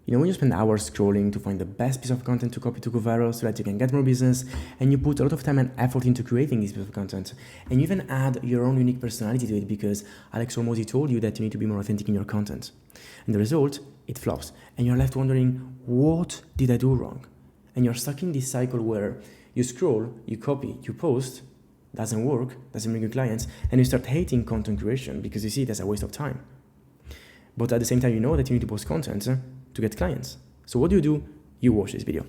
You know, when you spend hours scrolling to find the best piece of content to copy to go viral so that you can get more business, and you put a lot of time and effort into creating this piece of content, and you even add your own unique personality to it because Alex Hormozi told you that you need to be more authentic in your content. And the result, it flops. And you're left wondering, what did I do wrong? And you're stuck in this cycle where you scroll, you copy, you post, doesn't work, doesn't bring you clients, and you start hating content creation because you see it as a waste of time. But at the same time, you know that you need to post content to get clients. So what do? You watch this video.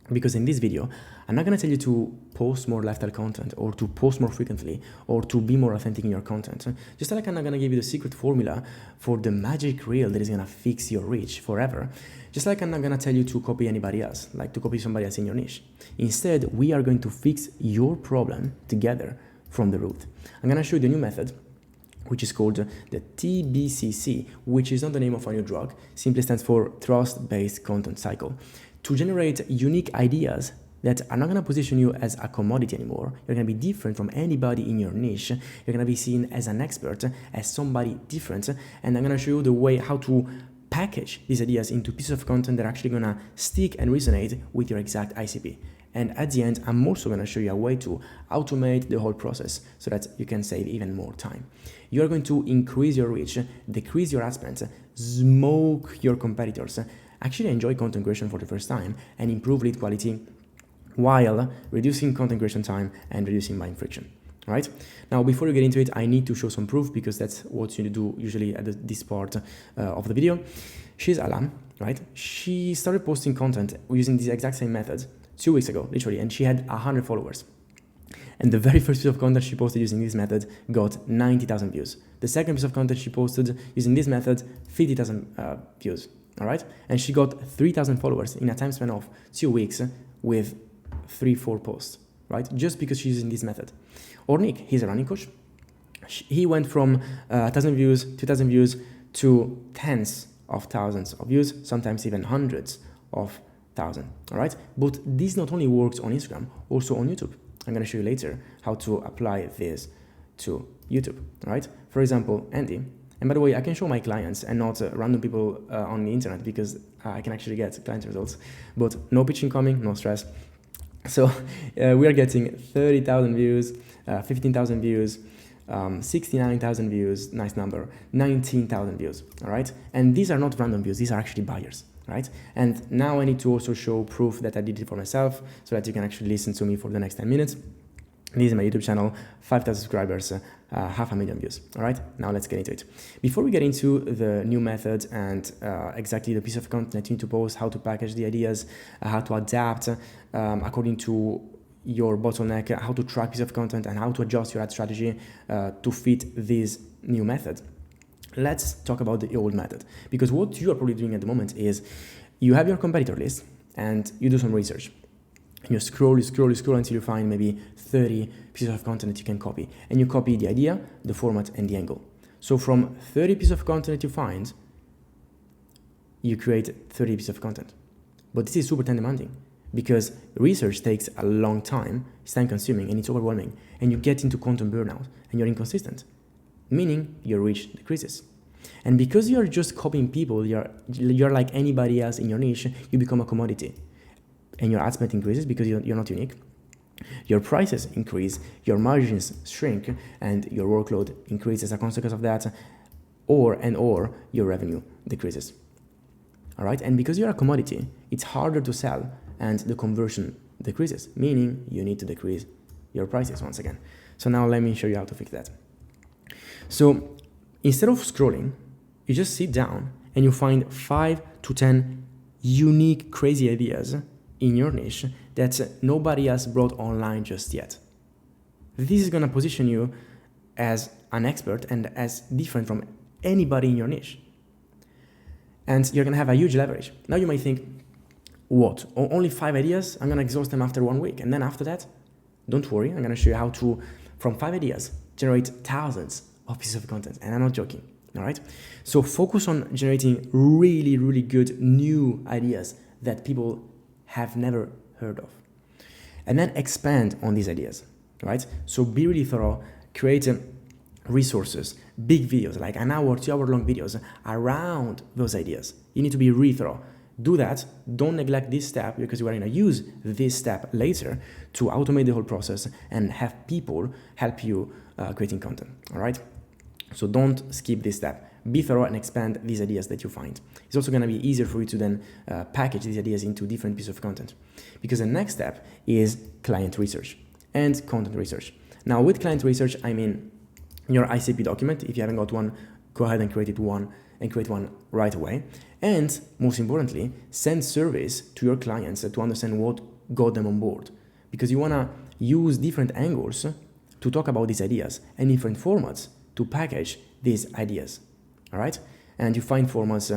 Because in this video, I'm not gonna tell you to post more lifestyle content or to post more frequently or to be more authentic in your content. Just like I'm not gonna give you the secret formula for the magic reel that is gonna fix your reach forever. Just like I'm not gonna tell you to copy anybody else, like to copy somebody else in your niche. Instead, we are going to fix your problem together from the root. I'm gonna show you the new method, which is called the TBCC, which is not the name of a new drug, simply stands for Trust-Based Content Cycle, to generate unique ideas that are not going to position you as a commodity anymore. You're going to be different from anybody in your niche. You're going to be seen as an expert, as somebody different, and I'm going to show you the way how to package these ideas into pieces of content that are actually going to stick and resonate with your exact ICP. And at the end, I'm also going to show you a way to automate the whole process so that you can save even more time. You're going to increase your reach, decrease your ad spend, smoke your competitors, actually enjoy content creation for the first time, and improve lead quality while reducing content creation time and reducing buying friction. All right. Now, before we get into it, I need to show some proof because that's what you do usually at this part of the video. She's Alam, right? She started posting content using this exact same method 2 weeks ago, literally, and she had 100 followers. And the very first piece of content she posted using this method got 90,000 views. The second piece of content she posted using this method, 50,000 views. All right. And she got 3,000 followers in a time span of 2 weeks with 3-4 posts, right? Just because she's using this method. Or Nick, he's a running coach. He went from 1,000 views, 2,000 views to tens of thousands of views, sometimes even hundreds of thousands, all right? But this not only works on Instagram, also on YouTube. I'm gonna show you later how to apply this to YouTube, all right? For example, Andy, and by the way, I can show my clients and not random people on the internet because I can actually get client results, but no pitching coming, no stress. So we are getting 30,000 views, 15,000 views, 69,000 views, nice number, 19,000 views, all right? And these are not random views, these are actually buyers, right? And now I need to also show proof that I did it for myself so that you can actually listen to me for the next 10 minutes. This is my YouTube channel, 5,000 subscribers, 500,000 views. All right, now let's get into it. Before we get into the new method and exactly the piece of content that you need to post, how to package the ideas, how to adapt according to your bottleneck, how to track piece of content, and how to adjust your ad strategy to fit this new method, let's talk about the old method. Because what you are probably doing at the moment is you have your competitor list and you do some research. And you scroll until you find maybe 30 pieces of content that you can copy. And you copy the idea, the format, and the angle. So from 30 pieces of content that you find, you create 30 pieces of content. But this is super time demanding because research takes a long time, it's time consuming, and it's overwhelming. And you get into content burnout and you're inconsistent, meaning your reach decreases. And because you're just copying people, you're like anybody else in your niche, you become a commodity. And your ad spend increases because you're not unique. Your prices increase, your margins shrink, and your workload increases as a consequence of that, or your revenue decreases. All right, and because you're a commodity, it's harder to sell, and the conversion decreases, meaning you need to decrease your prices once again. So now let me show you how to fix that. So instead of scrolling, you just sit down and you find 5 to 10 unique, crazy ideas in your niche that nobody else brought online just yet. This is gonna position you as an expert and as different from anybody in your niche. And you're gonna have a huge leverage. Now you might think, what? Only 5 ideas? I'm gonna exhaust them after 1 week. And then after that, don't worry, I'm gonna show you how to, from 5 ideas, generate thousands of pieces of content. And I'm not joking, all right? So focus on generating really, really good new ideas that people have never heard of. And then expand on these ideas, right? So be really thorough, create resources, big videos, like 1 hour, 2 hour long videos around those ideas. You need to be really thorough. Do that. Don't neglect this step, because you are going to use this step later to automate the whole process and have people help you creating content. All right. So don't skip this step. Be thorough and expand these ideas that you find. It's also going to be easier for you to then package these ideas into different pieces of content, because the next step is client research and content research. Now, with client research, I mean your ICP document. If you haven't got one, go ahead and create one right away. And most importantly, send surveys to your clients to understand what got them on board, because you want to use different angles to talk about these ideas and different formats to package these ideas. All right. And you find formats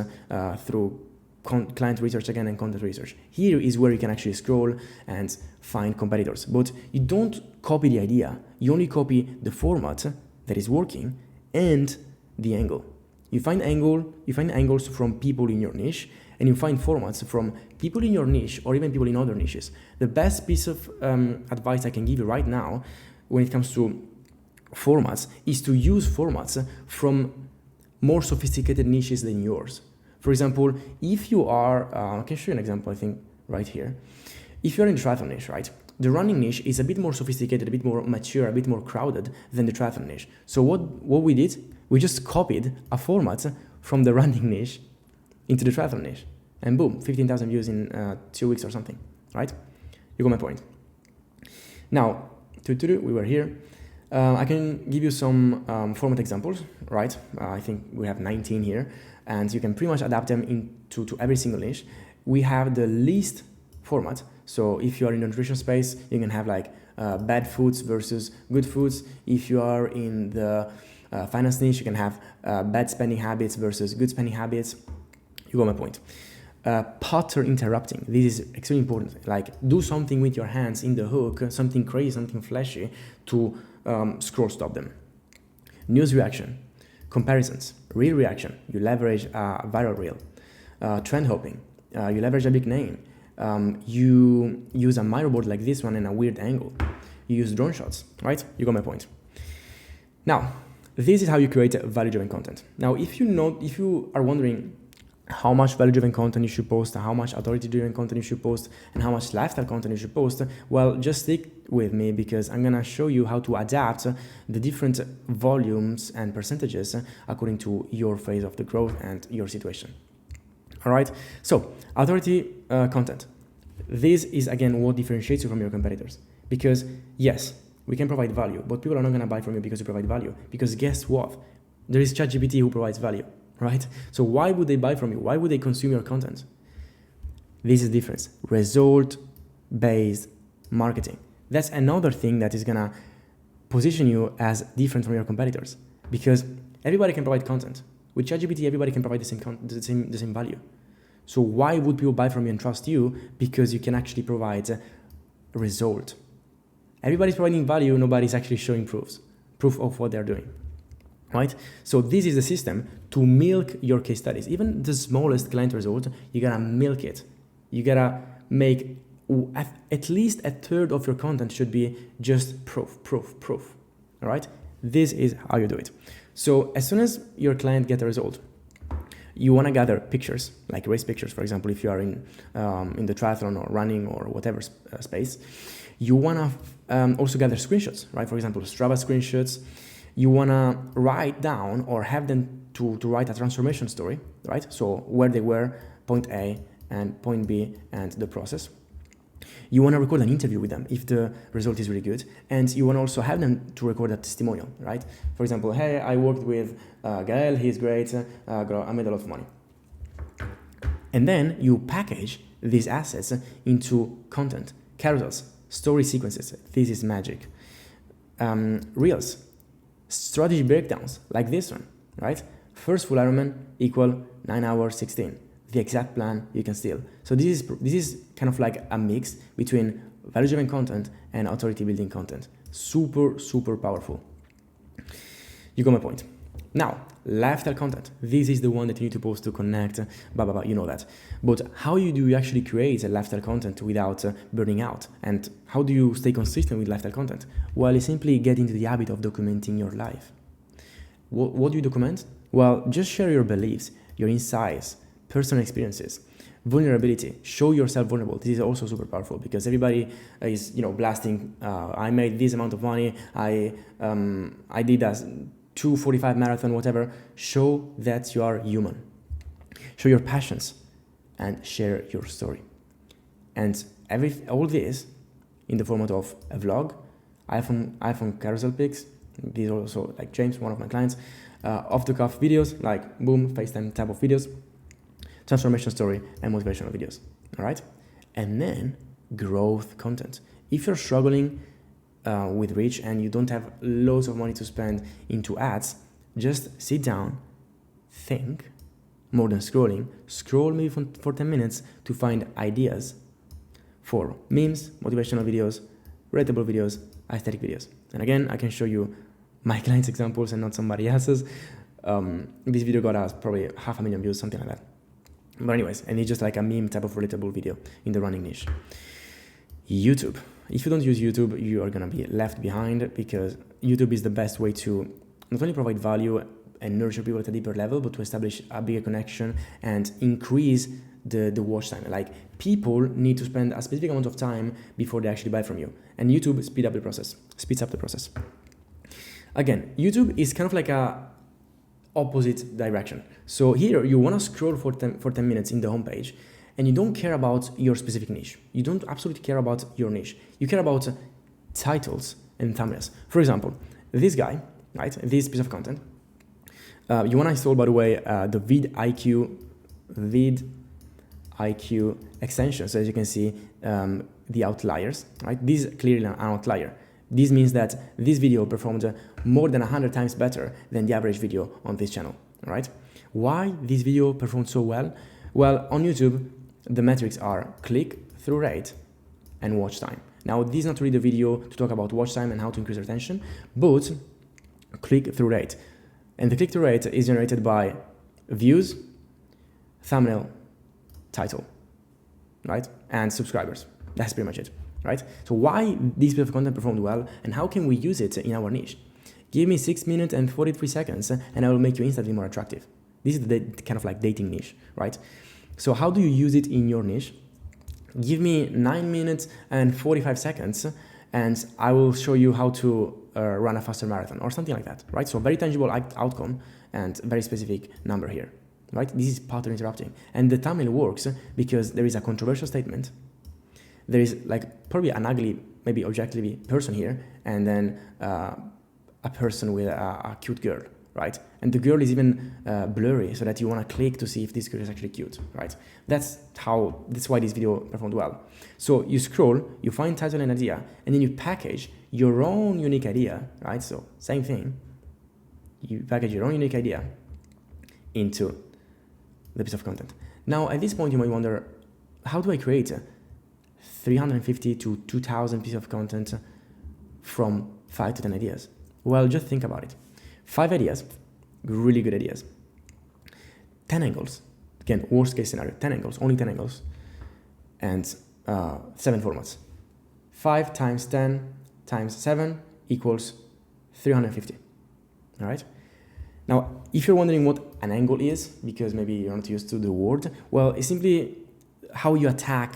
through client research again and content research. Here is where you can actually scroll and find competitors, but you don't copy the idea. You only copy the format that is working and the angle. You find angles from people in your niche, and you find formats from people in your niche or even people in other niches. The best piece of advice I can give you right now when it comes to formats is to use formats from more sophisticated niches than yours. For example, if you are, I can show you an example, I think, right here. If you're in the triathlon niche, right? The running niche is a bit more sophisticated, a bit more mature, a bit more crowded than the triathlon niche. So what we did, we just copied a format from the running niche into the triathlon niche. And boom, 15,000 views in 2 weeks or something, right? You got my point. Now, we were here. I can give you some format examples, right? I think we have 19 here, and you can pretty much adapt them into every single niche. We have the least format. So if you are in the nutrition space, you can have like bad foods versus good foods. If you are in the finance niche, you can have bad spending habits versus good spending habits. You got my point. Pattern interrupting. This is extremely important. Like, do something with your hands in the hook, something crazy, something flashy to scroll stop them. News reaction, comparisons, reel reaction. You leverage a viral reel. Trend hopping. You leverage a big name. You use a mirror board like this one and a weird angle. You use drone shots, right? You got my point. Now, this is how you create value-driven content. Now, if you are wondering how much value-driven content you should post, how much authority-driven content you should post, and how much lifestyle content you should post, well, just stick with me, because I'm going to show you how to adapt the different volumes and percentages according to your phase of the growth and your situation. All right. So authority content. This is again what differentiates you from your competitors, because yes, we can provide value, but people are not going to buy from you because you provide value, because guess what? There is ChatGPT who provides value. Right? So why would they buy from you? Why would they consume your content? This is the difference. Result-based marketing. That's another thing that is gonna position you as different from your competitors, because everybody can provide content. With ChatGPT, everybody can provide the same value. So why would people buy from you and trust you? Because you can actually provide a result. Everybody's providing value. Nobody's actually showing proof of what they're doing. Right? So this is the system to milk your case studies. Even the smallest client result, you gotta milk it. You gotta make at least a third of your content should be just proof. All right? This is how you do it. So as soon as your client gets a result, you wanna gather pictures, like race pictures, for example, if you are in the triathlon or running or whatever space. You wanna also gather screenshots, right? For example, Strava screenshots. You want to write down or have them to write a transformation story, right? So where they were, point A and point B, and the process. You want to record an interview with them if the result is really good. And you want to also have them to record a testimonial, right? For example, hey, I worked with Gael, he's great, I made a lot of money. And then you package these assets into content, carousels, story sequences. This is magic. Reels. Strategy breakdowns like this one, right? First full Ironman equal 9 hours 16. The exact plan you can steal. So this is kind of like a mix between value-driven content and authority-building content. Super powerful. You got my point. Now, lifestyle content. This is the one that you need to post to connect, you know that. But how do you actually create a lifestyle content without burning out? And how do you stay consistent with lifestyle content? Well, you simply get into the habit of documenting your life. What do you document? Well, just share your beliefs, your insights, personal experiences. Vulnerability, show yourself vulnerable. This is also super powerful because everybody is, blasting, I made this amount of money, I did a 2:45 marathon, whatever. Show that you are human. Show your passions and share your story. And all this in the format of a vlog, iPhone carousel pics. These are also like James, one of my clients, off the cuff videos, like boom, FaceTime type of videos, transformation story, and motivational videos. All right. And then growth content. If you're struggling with reach and you don't have loads of money to spend into ads, just sit down, think more than scrolling. Scroll maybe for 10 minutes to find ideas for memes, motivational videos, relatable videos, aesthetic videos. And again, I can show you my clients' examples and not somebody else's. This video got us probably 500,000 views, something like that. But anyways, and it's just like a meme type of relatable video in the running niche. YouTube. If you don't use YouTube, you are going to be left behind because YouTube is the best way to not only provide value and nurture people at a deeper level, but to establish a bigger connection and increase the watch time. Like, people need to spend a specific amount of time before they actually buy from you. And YouTube speeds up the process. Again, YouTube is kind of like a opposite direction. So here you want to scroll for 10 minutes in the homepage and you don't care about your specific niche. You don't absolutely care about your niche. You care about titles and thumbnails. For example, this guy, right? This piece of content. You want to install, by the way, the vidIQ extension. So as you can see, the outliers, right? This is clearly an outlier. This means that this video performed more than 100 times better than the average video on this channel, right? Why this video performed so well? Well, on YouTube, the metrics are click-through rate and watch time. Now, this is not really the video to talk about watch time and how to increase retention, but click-through rate. And the click-through rate is generated by views, thumbnail, title, right? And subscribers. That's pretty much it, right? So why this piece of content performed well and how can we use it in our niche? Give me 6 minutes and 43 seconds and I will make you instantly more attractive. This is the kind of like dating niche, right? So how do you use it in your niche? Give me 9 minutes and 45 seconds and I will show you how to run a faster marathon or something like that, right? So very tangible outcome and very specific number here, right? This is pattern interrupting. And the thumbnail works because there is a controversial statement. There is like probably an ugly, maybe objectively person here, and then a person with a cute girl, right? And the girl is even blurry so that you want to click to see if this girl is actually cute, right? That's why this video performed well. So you scroll, you find title and idea, and then you package your own unique idea, right? So same thing, you package your own unique idea into the piece of content. Now, at this point, you might wonder, how do I create 350 to 2,000 pieces of content from 5 to 10 ideas? Well, just think about it. 5 ideas, really good ideas. 10 angles, again, worst case scenario, 10 angles, only 10 angles, and 7 formats. 5 times 10 times 7 equals 350, all right? Now, if you're wondering what an angle is, because maybe you're not used to the word, well, it's simply how you attack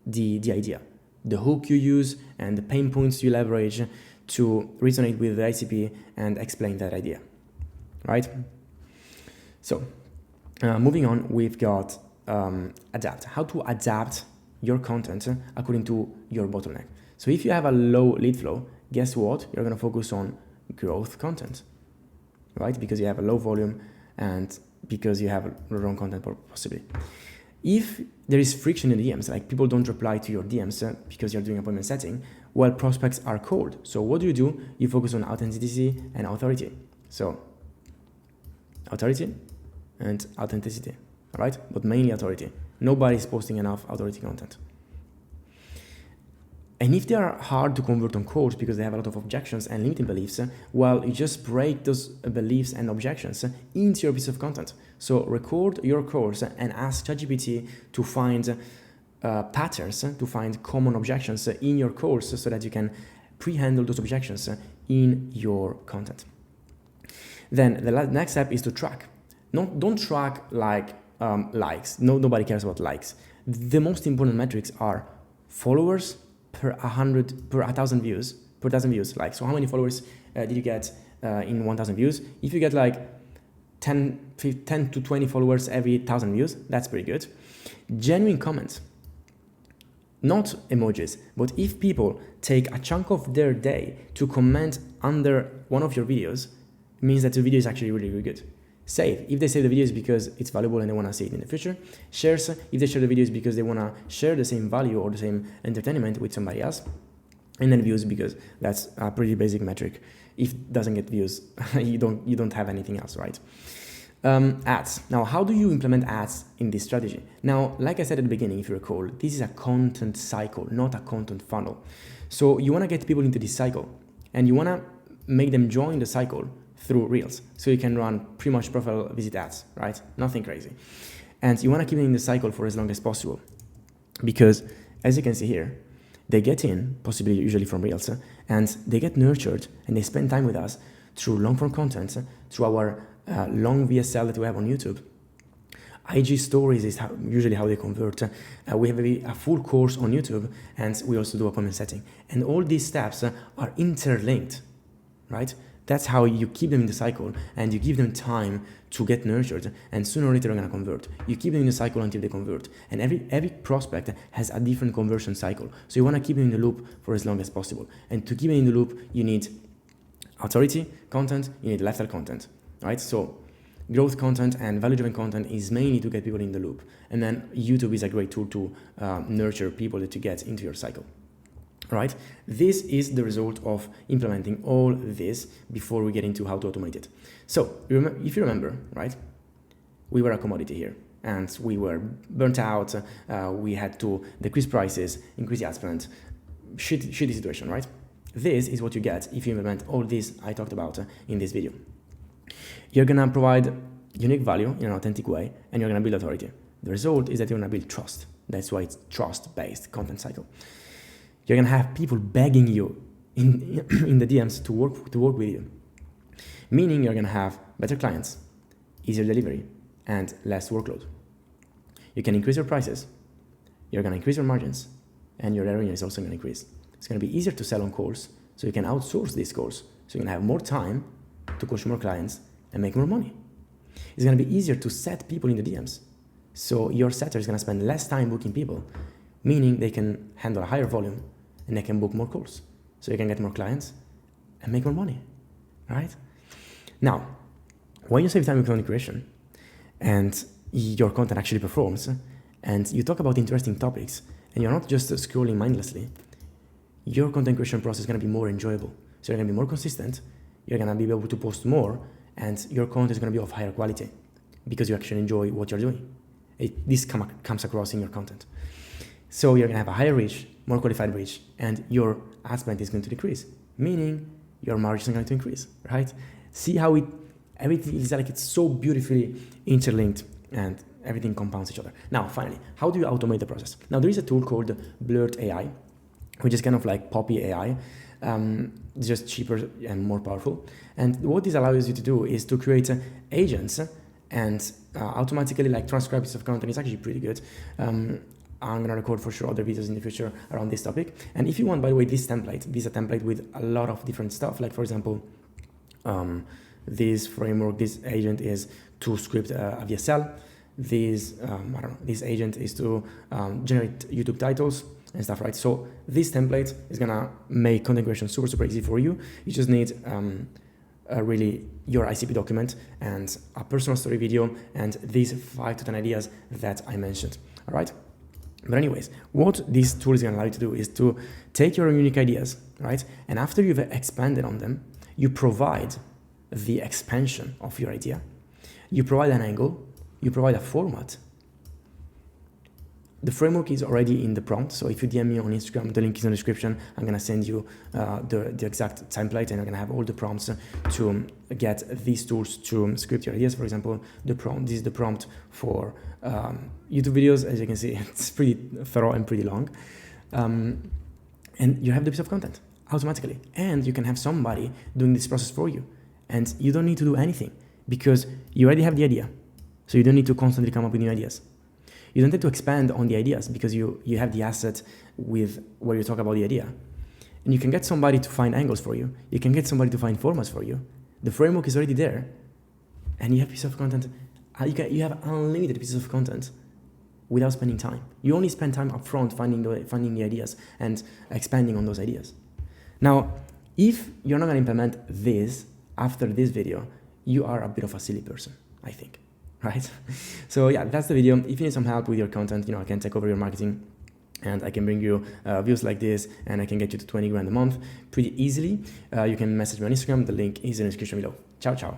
the idea, the hook you use, and the pain points you leverage to resonate with the ICP and explain that idea, right? So, moving on, we've got adapt. How to adapt your content according to your bottleneck. So if you have a low lead flow, guess what? You're going to focus on growth content, right? Because you have a low volume and because you have wrong content possibly. If there is friction in the DMs, like people don't reply to your DMs because you're doing appointment setting, well, prospects are cold. So what do? You focus on authenticity and authority. So authority and authenticity, right? But mainly authority. Nobody's posting enough authority content. And if they are hard to convert on calls because they have a lot of objections and limiting beliefs, well, you just break those beliefs and objections into your piece of content. So record your course and ask ChatGPT to find patterns, to find common objections in your course so that you can pre-handle those objections in your content. Then the next step is to track. Don't track like likes. Nobody cares about likes. The most important metrics are followers per 1,000 views, like, so how many followers did you get in 1,000 views? If you get like 10 to 20 followers every 1,000 views, that's pretty good. Genuine comments, not emojis, but if people take a chunk of their day to comment under one of your videos, it means that the video is actually really, really good. Save, if they save the videos because it's valuable and they want to see it in the future. Shares, if they share the videos because they want to share the same value or the same entertainment with somebody else. And then views, because that's a pretty basic metric. If it doesn't get views, you don't have anything else, right? Ads. Now, how do you implement ads in this strategy? Now, like I said at the beginning, if you recall, this is a content cycle, not a content funnel. So you want to get people into this cycle and you want to make them join the cycle through Reels. So you can run pretty much profile visit ads, right? Nothing crazy. And you want to keep them in the cycle for as long as possible, because as you can see here, they get in, possibly usually from Reels, and they get nurtured and they spend time with us through long form content, through our long VSL that we have on YouTube. IG stories is usually how they convert. We have a full course on YouTube, and we also do appointment setting. And all these steps are interlinked, right? That's how you keep them in the cycle, and you give them time to get nurtured, and sooner or later they're going to convert. You keep them in the cycle until they convert, and every prospect has a different conversion cycle. So you want to keep them in the loop for as long as possible. And to keep them in the loop, you need authority content, you need lifestyle content, right? So growth content and value-driven content is mainly to get people in the loop. And then YouTube is a great tool to nurture people that you get into your cycle. Right? This is the result of implementing all this before we get into how to automate it. So if you remember, right, we were a commodity here and we were burnt out. We had to decrease prices, increase the ad spend, shitty situation, right? This is what you get if you implement all this I talked about in this video. You're going to provide unique value in an authentic way, and you're going to build authority. The result is that you're going to build trust. That's why it's trust-based content cycle. You're going to have people begging you in the DMs to work with you, meaning you're going to have better clients, easier delivery, and less workload. You can increase your prices, you're going to increase your margins, and your revenue is also going to increase. It's going to be easier to sell on calls, so you can outsource these calls, so you're going to have more time to coach more clients and make more money. It's going to be easier to set people in the DMs, so your setter is going to spend less time booking people, meaning they can handle a higher volume and they can book more calls. So you can get more clients and make more money, right? Now, when you save time with content creation and your content actually performs and you talk about interesting topics and you're not just scrolling mindlessly, your content creation process is going to be more enjoyable. So you're going to be more consistent, you're going to be able to post more, and your content is going to be of higher quality because you actually enjoy what you're doing. This comes across in your content. So you're going to have a higher reach, more qualified reach, and your ad spend is going to decrease, meaning your margins are going to increase, right? See how everything is like it's so beautifully interlinked and everything compounds each other. Now, finally, how do you automate the process? Now, there is a tool called Blurt AI, which is kind of like Poppy AI, just cheaper and more powerful. And what this allows you to do is to create agents and automatically like transcribe pieces of content. It's actually pretty good. I'm going to record for sure other videos in the future around this topic. And if you want, by the way, this is a template with a lot of different stuff. Like, for example, this framework, this agent is to script a VSL. This agent is to generate YouTube titles and stuff, right? So this template is going to make content creation super, super easy for you. You just need really your ICP document and a personal story video and these 5 to 10 ideas that I mentioned, all right? But anyways, what this tool is going to allow you to do is to take your unique ideas, right? And after you've expanded on them, you provide the expansion of your idea. You provide an angle, you provide a format. The framework is already in the prompt. So if you DM me on Instagram, the link is in the description. I'm going to send you the exact template, and I'm going to have all the prompts to get these tools to script your ideas. For example, this is the prompt for YouTube videos. As you can see, it's pretty thorough and pretty long. And you have the piece of content automatically. And you can have somebody doing this process for you. And you don't need to do anything because you already have the idea. So So you don't need to constantly come up with new ideas. You don't have to expand on the ideas because you have the asset with where you talk about the idea. And you can get somebody to find angles for you. You can get somebody to find formats for you. The framework is already there. And you have pieces of content. You have unlimited pieces of content without spending time. You only spend time up front finding the ideas and expanding on those ideas. Now, if you're not going to implement this after this video, you are a bit of a silly person, I think, right? So yeah, that's the video. If you need some help with your content, I can take over your marketing and I can bring you views like this, and I can get you to 20 grand a month pretty easily. You can message me on Instagram. The link is in the description below. Ciao, ciao.